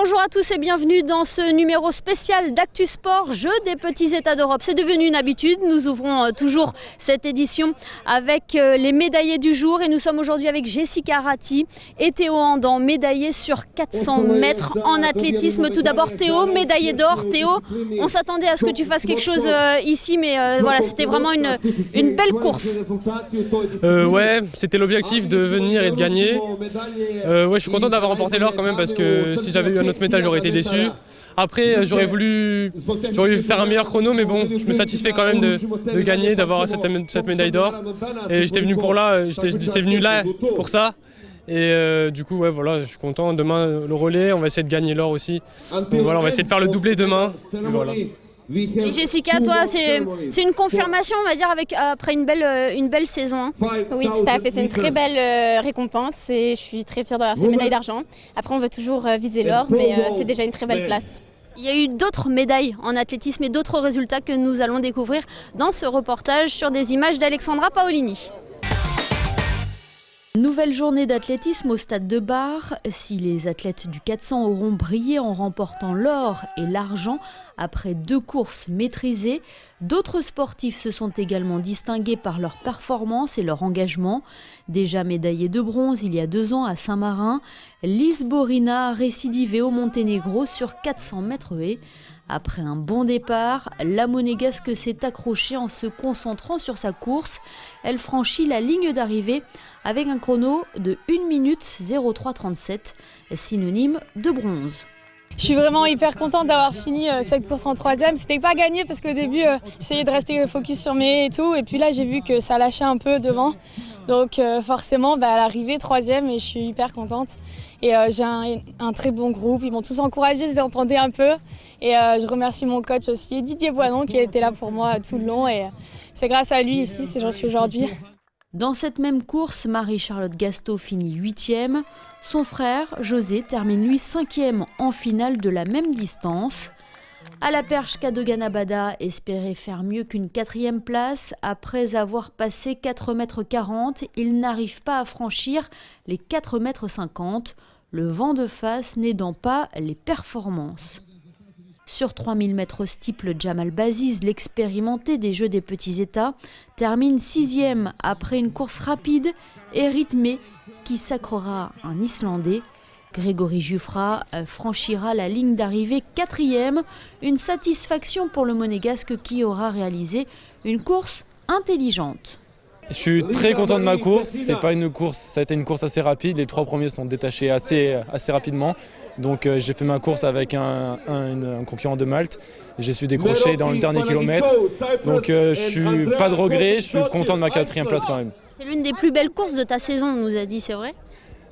Bonjour à tous et bienvenue dans ce numéro spécial d'Actu Sport, Jeux des petits États d'Europe. C'est devenu une habitude, nous ouvrons toujours cette édition avec les médaillés du jour et nous sommes aujourd'hui avec Jessica Ratti et Théo Andan, médaillés sur 400 mètres en athlétisme. Tout d'abord Théo, médaillé d'or. Théo, on s'attendait à ce que tu fasses quelque chose ici, mais voilà, c'était vraiment une belle course. Ouais, c'était l'objectif de venir et de gagner. Ouais, je suis content d'avoir remporté l'or quand même parce que si j'avais eu un autre métal, j'aurais été déçu. Après, j'aurais voulu faire un meilleur chrono, mais bon, je me satisfais quand même de gagner, d'avoir cette médaille d'or. Et j'étais venu là pour ça. Et du coup, ouais, voilà, je suis content. Demain, le relais, on va essayer de gagner l'or aussi. Donc voilà, on va essayer de faire le doublé demain. Et voilà. Et Jessica, toi, c'est une confirmation, on va dire, après une belle saison. Hein. Oui, tout à fait. C'est une très belle récompense et je suis très fière d'avoir fait médaille d'argent. Après, on veut toujours viser l'or, mais c'est déjà une très belle place. Il y a eu d'autres médailles en athlétisme et d'autres résultats que nous allons découvrir dans ce reportage sur des images d'Alexandra Paolini. Nouvelle journée d'athlétisme au stade de Bar. Si les athlètes du 400 auront brillé en remportant l'or et l'argent après 2 courses maîtrisées, d'autres sportifs se sont également distingués par leur performance et leur engagement. Déjà médaillée de bronze il y a 2 ans à Saint-Marin, Lise Borina a récidivé au Monténégro sur 400 mètres haies. Après un bon départ, la Monégasque s'est accrochée en se concentrant sur sa course. Elle franchit la ligne d'arrivée avec un chrono de 1 minute 03,37, synonyme de bronze. Je suis vraiment hyper contente d'avoir fini cette course en 3e. C'était pas gagné parce qu'au début, j'essayais de rester focus sur mes et tout. Et puis là, j'ai vu que ça lâchait un peu devant. Donc forcément, à l'arrivée, 3e, et je suis hyper contente. Et j'ai un très bon groupe. Ils m'ont tous encouragée, je les entendais un peu. Et je remercie mon coach aussi, Didier Boinon, qui a été là pour moi tout le long. Et c'est grâce à lui ici si j'en suis aujourd'hui. Dans cette même course, Marie-Charlotte Gastaud finit 8e. Son frère, José, termine lui 5e en finale de la même distance. À la perche, Cadogan Abada espérait faire mieux qu'une 4e place. Après avoir passé 4,40 m, il n'arrive pas à franchir les 4,50 m, le vent de face n'aidant pas les performances. Sur 3000 mètres steeple, Jamal Baziz, l'expérimenté des Jeux des petits États, termine 6e après une course rapide et rythmée qui sacrera un Islandais. Grégory Juffra franchira la ligne d'arrivée 4e, une satisfaction pour le Monégasque qui aura réalisé une course intelligente. Je suis très content de ma course. Ça a été une course assez rapide. Les 3 premiers sont détachés assez rapidement. Donc j'ai fait ma course avec un concurrent de Malte. J'ai su décrocher dans le dernier kilomètre. Donc je suis pas de regret. Je suis content de ma 4e place quand même. C'est l'une des plus belles courses de ta saison, on nous a dit, c'est vrai ?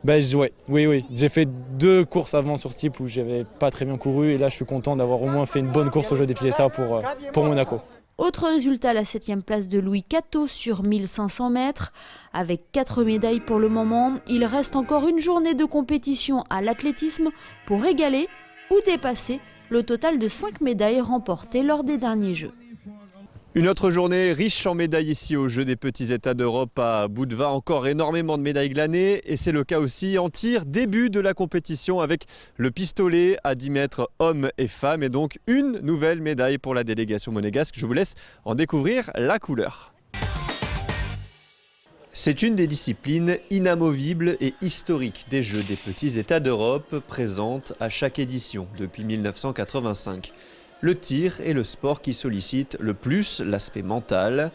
Ouais, oui. J'ai fait 2 courses avant sur ce type où j'avais pas très bien couru. Et là, je suis content d'avoir au moins fait une bonne course au Jeux des petits États pour Monaco. Autre résultat, la 7e place de Louis Cateau sur 1500 mètres. Avec 4 médailles pour le moment, il reste encore une journée de compétition à l'athlétisme pour égaler ou dépasser le total de 5 médailles remportées lors des derniers Jeux. Une autre journée riche en médailles ici aux Jeux des petits États d'Europe à Budva. Encore énormément de médailles glanées et c'est le cas aussi en tir. Début de la compétition avec le pistolet à 10 mètres hommes et femmes et donc une nouvelle médaille pour la délégation monégasque. Je vous laisse en découvrir la couleur. C'est une des disciplines inamovibles et historiques des Jeux des petits États d'Europe présentes à chaque édition depuis 1985. Le tir est le sport qui sollicite le plus l'aspect mental.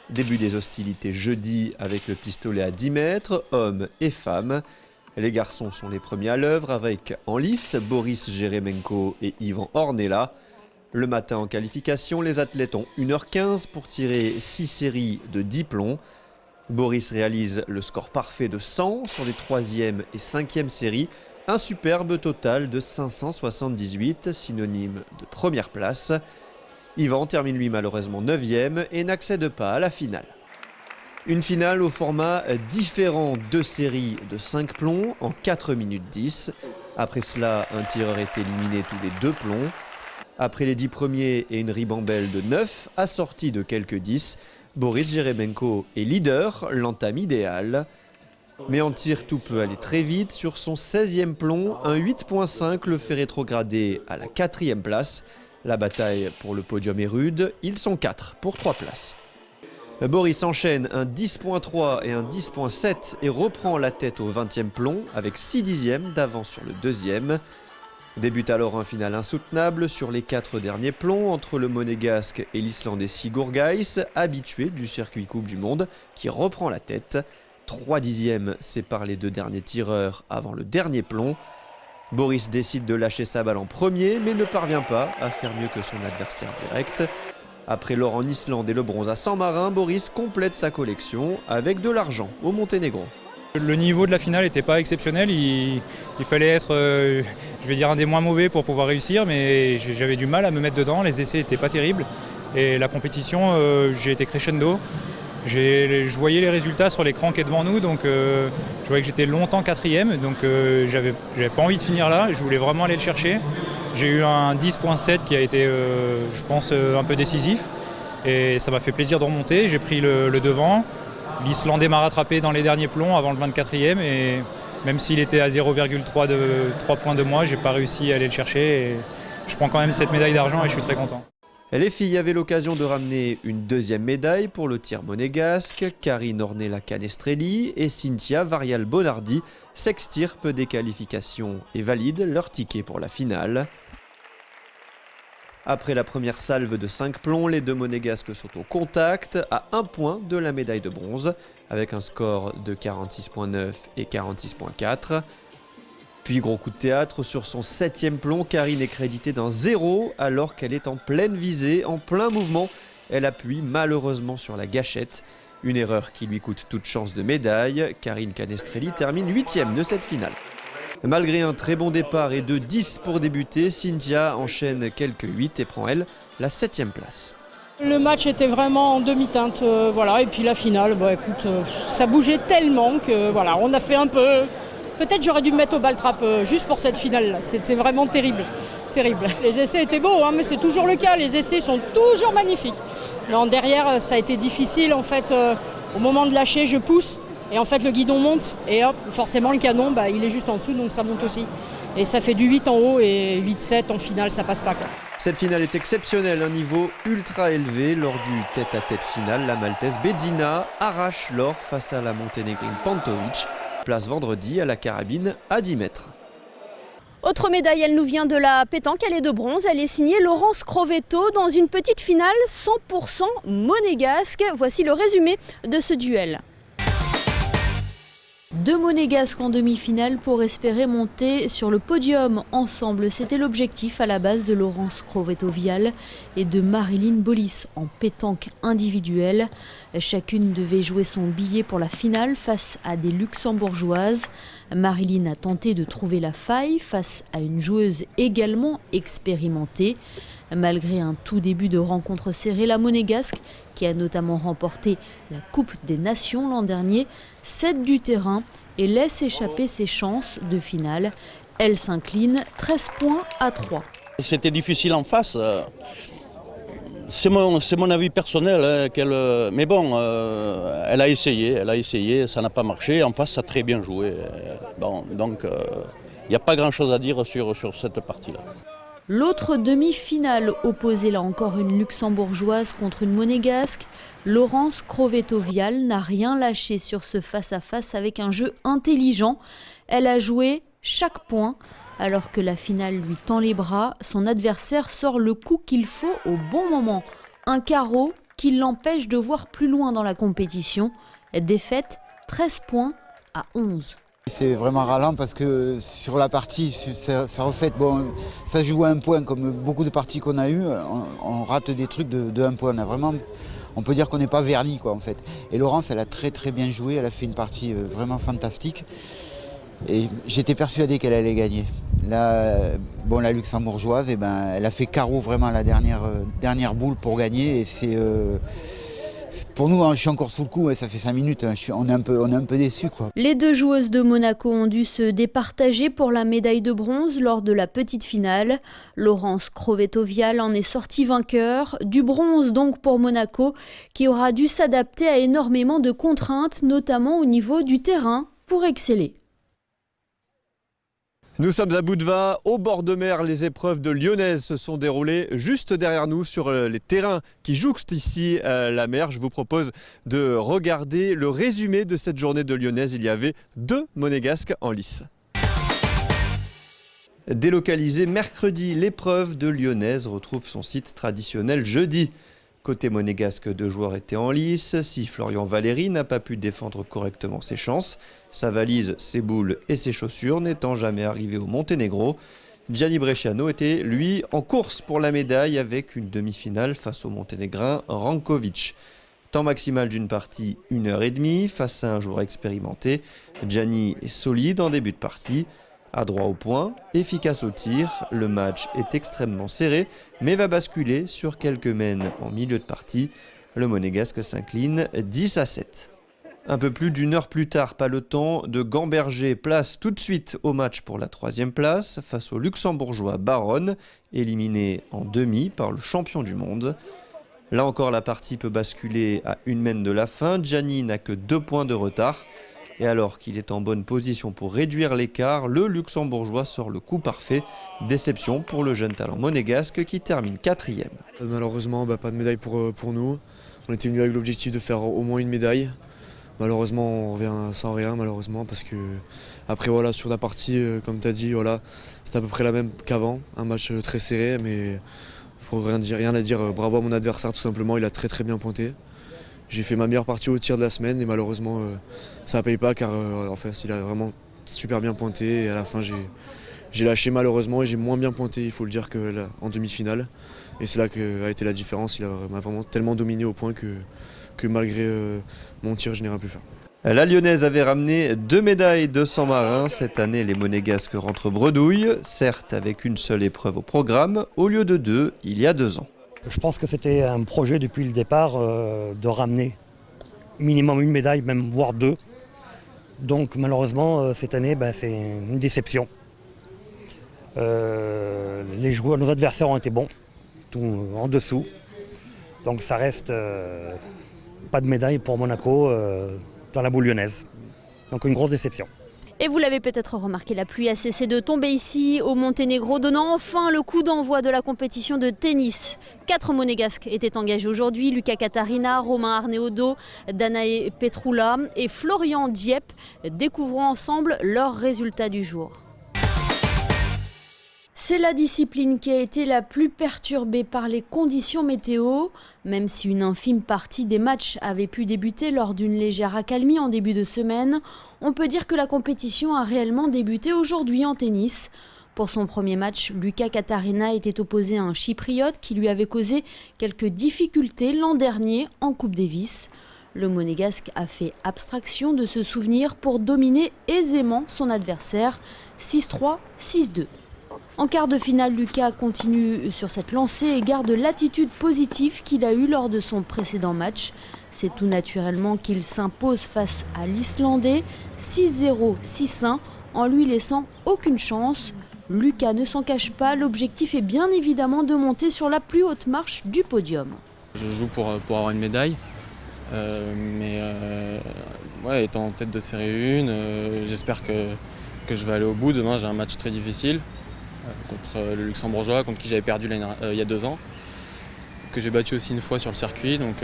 Début des hostilités jeudi avec le pistolet à 10 mètres, hommes et femmes. Les garçons sont les premiers à l'œuvre avec en lice Boris Jeremenko et Ivan Ornella. Le matin en qualification, les athlètes ont 1h15 pour tirer 6 séries de 10 plombs. Boris réalise le score parfait de 100 sur les 3e et 5e séries. Un superbe total de 578, synonyme de première place. Yvan termine lui malheureusement 9e et n'accède pas à la finale. Une finale au format différent, 2 séries de 5 plombs en 4 minutes 10. Après cela, un tireur est éliminé tous les 2 plombs. Après les 10 premiers et une ribambelle de 9, assortie de quelques 10, Boris Jeremenko est leader, l'entame idéale. Mais en tir, tout peut aller très vite. Sur son 16e plomb, un 8.5 le fait rétrograder à la 4e place. La bataille pour le podium est rude. Ils sont 4 pour 3 places. Boris enchaîne un 10.3 et un 10.7 et reprend la tête au 20e plomb avec 6 dixièmes d'avance sur le deuxième. Débute alors un final insoutenable sur les 4 derniers plombs entre le monégasque et l'islandais Sigurd Geiss, habitué du circuit Coupe du Monde, qui reprend la tête. 3 dixièmes séparent les 2 derniers tireurs avant le dernier plomb. Boris décide de lâcher sa balle en premier, mais ne parvient pas à faire mieux que son adversaire direct. Après l'or en Islande et le bronze à Saint-Marin, Boris complète sa collection avec de l'argent au Monténégro. Le niveau de la finale n'était pas exceptionnel, il fallait être, je vais dire, un des moins mauvais pour pouvoir réussir, mais j'avais du mal à me mettre dedans, les essais n'étaient pas terribles. Et la compétition, j'ai été crescendo. Je voyais les résultats sur l'écran qui est devant nous, donc je voyais que j'étais longtemps 4e, donc j'avais pas envie de finir là, je voulais vraiment aller le chercher. J'ai eu un 10.7 qui a été, je pense, un peu décisif, et ça m'a fait plaisir de remonter, j'ai pris le devant. L'Islandais m'a rattrapé dans les derniers plombs avant le 24e, et même s'il était à 0,3 points de moi, j'ai pas réussi à aller le chercher, et je prends quand même cette médaille d'argent et je suis très content. Les filles avaient l'occasion de ramener une deuxième médaille pour le tir monégasque. Karine Ornella-Canestrelli et Cynthia Varial-Bonardi s'extirpent des qualifications et valident leur ticket pour la finale. Après la première salve de 5 plombs, les 2 monégasques sont au contact, à 1 point de la médaille de bronze, avec un score de 46.9 et 46.4. Puis gros coup de théâtre, sur son 7e plomb, Karine est créditée d'un 0 alors qu'elle est en pleine visée, en plein mouvement. Elle appuie malheureusement sur la gâchette, une erreur qui lui coûte toute chance de médaille. Karine Canestrelli termine 8e de cette finale. Malgré un très bon départ et de 10 pour débuter, Cynthia enchaîne quelques 8 et prend elle la 7e place. Le match était vraiment en demi-teinte, voilà, et puis la finale, écoute, ça bougeait tellement que voilà, on a fait un peu... Peut-être j'aurais dû me mettre au ball-trap juste pour cette finale-là, c'était vraiment terrible, terrible. Les essais étaient beaux, mais c'est toujours le cas, les essais sont toujours magnifiques. Non, derrière, ça a été difficile, en fait, au moment de lâcher, je pousse, et en fait le guidon monte, et hop, forcément le canon, il est juste en dessous, donc ça monte aussi. Et ça fait du 8 en haut et 8-7 en finale, ça passe pas, quoi. Cette finale est exceptionnelle, un niveau ultra élevé. Lors du tête-à-tête final, la Maltaise Bedina arrache l'or face à la Monténégrine Pantovic. Place vendredi à la carabine à 10 mètres. Autre médaille, elle nous vient de la pétanque, elle est de bronze, elle est signée Laurence Crovetto dans une petite finale 100% monégasque. Voici le résumé de ce duel. 2 monégasques en demi-finale pour espérer monter sur le podium ensemble. C'était l'objectif à la base de Laurence Crovetto-Vial et de Marilyn Bollis en pétanque individuelle. Chacune devait jouer son billet pour la finale face à des luxembourgeoises. Marilyn a tenté de trouver la faille face à une joueuse également expérimentée. Malgré un tout début de rencontre serrée, la monégasque, qui a notamment remporté la Coupe des Nations l'an dernier, cède du terrain et laisse échapper ses chances de finale. Elle s'incline 13 points à 3. C'était difficile en face. C'est mon avis personnel. Mais bon, elle a essayé, ça n'a pas marché. En face, ça a très bien joué. Bon, donc, il n'y a pas grand-chose à dire sur cette partie-là. L'autre demi-finale opposait là encore une luxembourgeoise contre une monégasque. Laurence Crovetto-Vial n'a rien lâché sur ce face-à-face avec un jeu intelligent. Elle a joué chaque point. Alors que la finale lui tend les bras, son adversaire sort le coup qu'il faut au bon moment. Un carreau qui l'empêche de voir plus loin dans la compétition. Défaite 13 points à 11. C'est vraiment ralent parce que sur la partie, ça reflète, ça joue à 1 point comme beaucoup de parties qu'on a eues, on rate des trucs de 1 point. On peut dire qu'on n'est pas verni en fait. Et Laurence, elle a très très bien joué, elle a fait une partie vraiment fantastique. Et j'étais persuadé qu'elle allait gagner. Là, la luxembourgeoise, elle a fait carreau vraiment à la dernière boule pour gagner. Et pour nous, je suis encore sous le coup, ça fait 5 minutes, on est un peu déçus. Les 2 joueuses de Monaco ont dû se départager pour la médaille de bronze lors de la petite finale. Laurence Crovetto-Vial en est sortie vainqueur. Du bronze donc pour Monaco, qui aura dû s'adapter à énormément de contraintes, notamment au niveau du terrain pour exceller. Nous sommes à Budva, au bord de mer. Les épreuves de lyonnaise se sont déroulées juste derrière nous sur les terrains qui jouxtent ici la mer. Je vous propose de regarder le résumé de cette journée de lyonnaise. Il y avait 2 monégasques en lice. Délocalisée mercredi, l'épreuve de lyonnaise retrouve son site traditionnel jeudi. Côté monégasque, 2 joueurs étaient en lice. Si Florian Valéry n'a pas pu défendre correctement ses chances, sa valise, ses boules et ses chaussures n'étant jamais arrivé au Monténégro, Gianni Bresciano était, lui, en course pour la médaille avec une demi-finale face au Monténégrin Rankovic. Temps maximal d'une partie, 1h30 face à un joueur expérimenté. Gianni est solide en début de partie. Adroit au point, efficace au tir, le match est extrêmement serré, mais va basculer sur quelques mènes en milieu de partie. Le monégasque s'incline 10-7. Un peu plus d'1 heure plus tard, pas le temps de gamberger, place tout de suite au match pour la 3e place face au luxembourgeois Baron, éliminé en demi par le champion du monde. Là encore, la partie peut basculer à 1 mène de la fin. Gianni n'a que 2 points de retard. Et alors qu'il est en bonne position pour réduire l'écart, le luxembourgeois sort le coup parfait. Déception pour le jeune talent monégasque qui termine 4e. Malheureusement, pas de médaille pour nous. On était venu avec l'objectif de faire au moins une médaille. Malheureusement, on revient sans rien, malheureusement, parce que après, voilà, sur la partie, comme tu as dit, voilà, c'est à peu près la même qu'avant. Un match très serré, mais il faut rien à dire. Bravo à mon adversaire, tout simplement, il a très bien pointé. J'ai fait ma meilleure partie au tir de la semaine et malheureusement ça ne paye pas car en fait il a vraiment super bien pointé et à la fin j'ai lâché malheureusement et j'ai moins bien pointé, il faut le dire, qu'en demi-finale. Et c'est là qu'a été la différence, il m'a vraiment tellement dominé au point que malgré mon tir je n'ai rien pu faire. La Lyonnaise avait ramené 2 médailles de 100 marins. Cette année, les monégasques rentrent bredouille, certes avec une seule épreuve au programme, au lieu de 2 il y a 2 ans. Je pense que c'était un projet depuis le départ de ramener minimum 1 médaille, même voire 2. Donc malheureusement, cette année, c'est une déception. Les joueurs, nos adversaires ont été bons, tout en dessous. Donc ça reste pas de médaille pour Monaco dans la boule lyonnaise. Donc une grosse déception. Et vous l'avez peut-être remarqué, la pluie a cessé de tomber ici au Monténégro, donnant enfin le coup d'envoi de la compétition de tennis. 4 monégasques étaient engagés aujourd'hui, Luca Catarina, Romain Arneaudo, Danae Petroula et Florian Dieppe. Découvrons ensemble leurs résultats du jour. C'est la discipline qui a été la plus perturbée par les conditions météo. Même si une infime partie des matchs avait pu débuter lors d'une légère accalmie en début de semaine, on peut dire que la compétition a réellement débuté aujourd'hui en tennis. Pour son premier match, Luca Catarina était opposé à un chypriote qui lui avait causé quelques difficultés l'an dernier en Coupe Davis. Le monégasque a fait abstraction de ce souvenir pour dominer aisément son adversaire 6-3, 6-2. En quart de finale, Lucas continue sur cette lancée et garde l'attitude positive qu'il a eue lors de son précédent match. C'est tout naturellement qu'il s'impose face à l'Islandais 6-0, 6-1 en lui laissant aucune chance. Lucas ne s'en cache pas, l'objectif est bien évidemment de monter sur la plus haute marche du podium. Je joue pour avoir une médaille, étant en tête de série 1, j'espère que je vais aller au bout. Demain j'ai un match très difficile. Contre le luxembourgeois, contre qui j'avais perdu il y a 2 ans, que j'ai battu aussi une fois sur le circuit, donc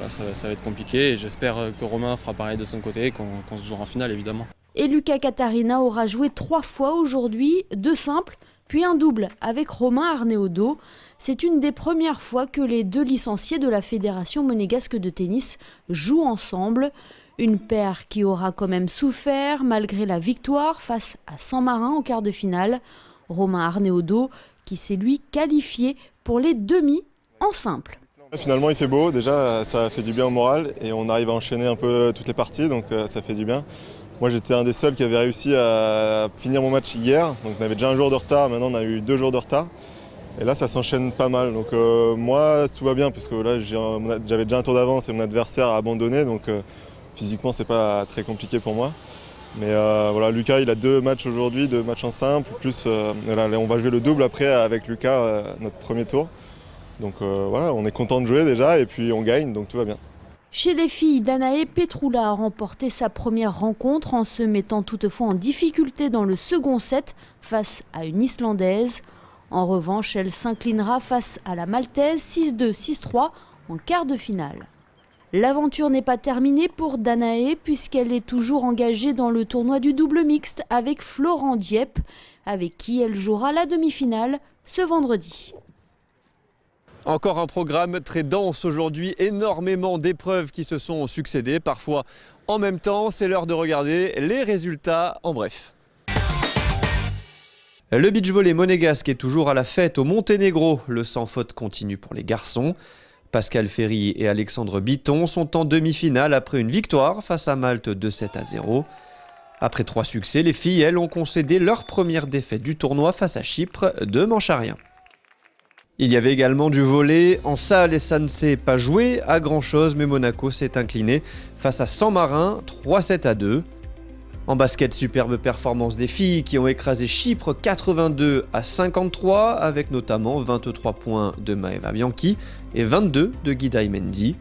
ça va être compliqué et j'espère que Romain fera pareil de son côté et qu'on se jouera en finale évidemment. Et Luca Catarina aura joué 3 fois aujourd'hui, 2 simples, puis un double avec Romain Arneaudo. C'est une des premières fois que les 2 licenciés de la Fédération monégasque de tennis jouent ensemble. Une paire qui aura quand même souffert malgré la victoire face à San Marin en quart de finale. Romain Arneaudo qui s'est lui qualifié pour les demi en simple. Finalement il fait beau, déjà ça fait du bien au moral et on arrive à enchaîner un peu toutes les parties, donc ça fait du bien. Moi j'étais un des seuls qui avait réussi à finir mon match hier, donc on avait déjà un jour de retard, maintenant on a eu 2 jours de retard. Et là ça s'enchaîne pas mal, donc moi tout va bien parce que là j'avais déjà un tour d'avance et mon adversaire a abandonné, donc physiquement c'est pas très compliqué pour moi. Mais voilà, Lucas il a 2 matchs aujourd'hui, 2 matchs en simple, plus on va jouer le double après avec Lucas, notre premier tour. Donc voilà, on est content de jouer déjà et puis on gagne, donc tout va bien. Chez les filles, Danae Petroula a remporté sa première rencontre en se mettant toutefois en difficulté dans le second set face à une Islandaise. En revanche, elle s'inclinera face à la Maltaise 6-2, 6-3 en quart de finale. L'aventure n'est pas terminée pour Danae puisqu'elle est toujours engagée dans le tournoi du double mixte avec Florent Dieppe, avec qui elle jouera la demi-finale ce vendredi. Encore un programme très dense aujourd'hui, énormément d'épreuves qui se sont succédées, parfois en même temps. C'est l'heure de regarder les résultats en bref. Le beach volley monégasque est toujours à la fête au Monténégro. Le sans faute continue pour les garçons. Pascal Ferry et Alexandre Bitton sont en demi-finale après une victoire face à Malte 2-7-0. Après 3 succès, les filles, elles, ont concédé leur première défaite du tournoi face à Chypre, 2 manches à rien. Il y avait également du volley en salle et ça ne s'est pas joué à grand chose, mais Monaco s'est incliné face à San Marin 3-7-2. En basket, superbe performance des filles qui ont écrasé Chypre 82-53 avec notamment 23 points de Maeva Bianchi et 22 de Guida Mendy.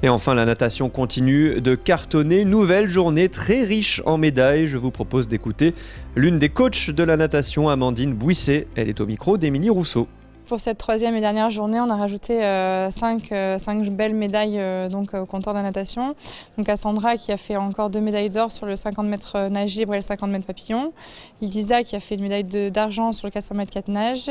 Et enfin, la natation continue de cartonner. Nouvelle journée très riche en médailles. Je vous propose d'écouter l'une des coachs de la natation, Amandine Bouisset. Elle est au micro d'Émilie Rousseau. Pour cette 3e et dernière journée, on a rajouté 5 belles médailles au compteur de la natation. Donc à Sandra qui a fait encore 2 médailles d'or sur le 50 mètres nage libre et le 50 mètres papillon. Lisa qui a fait une médaille d'argent sur le 400 mètres 4 nage.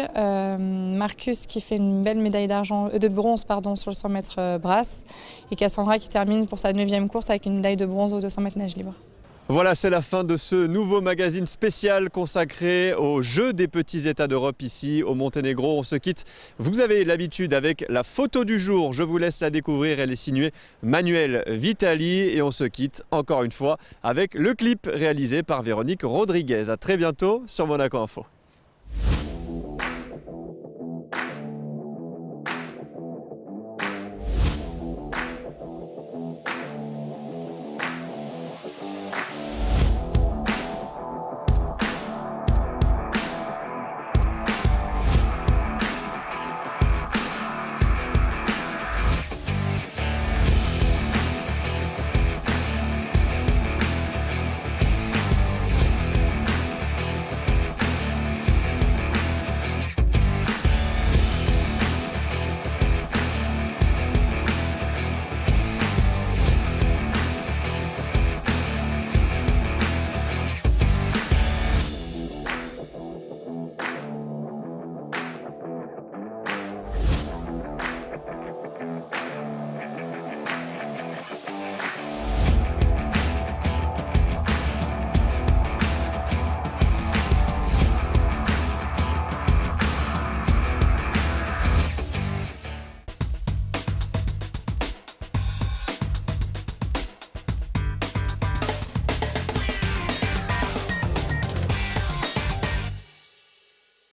Marcus qui fait une belle médaille de bronze sur le 100 mètres brasse. Et Cassandra qui termine pour sa 9e course avec une médaille de bronze au 200 mètres nage libre. Voilà, c'est la fin de ce nouveau magazine spécial consacré aux Jeux des petits États d'Europe ici au Monténégro. On se quitte, vous avez l'habitude, avec la photo du jour. Je vous laisse la découvrir, elle est signée Manuel Vitali. Et on se quitte encore une fois avec le clip réalisé par Véronique Rodriguez. À très bientôt sur Monaco Info.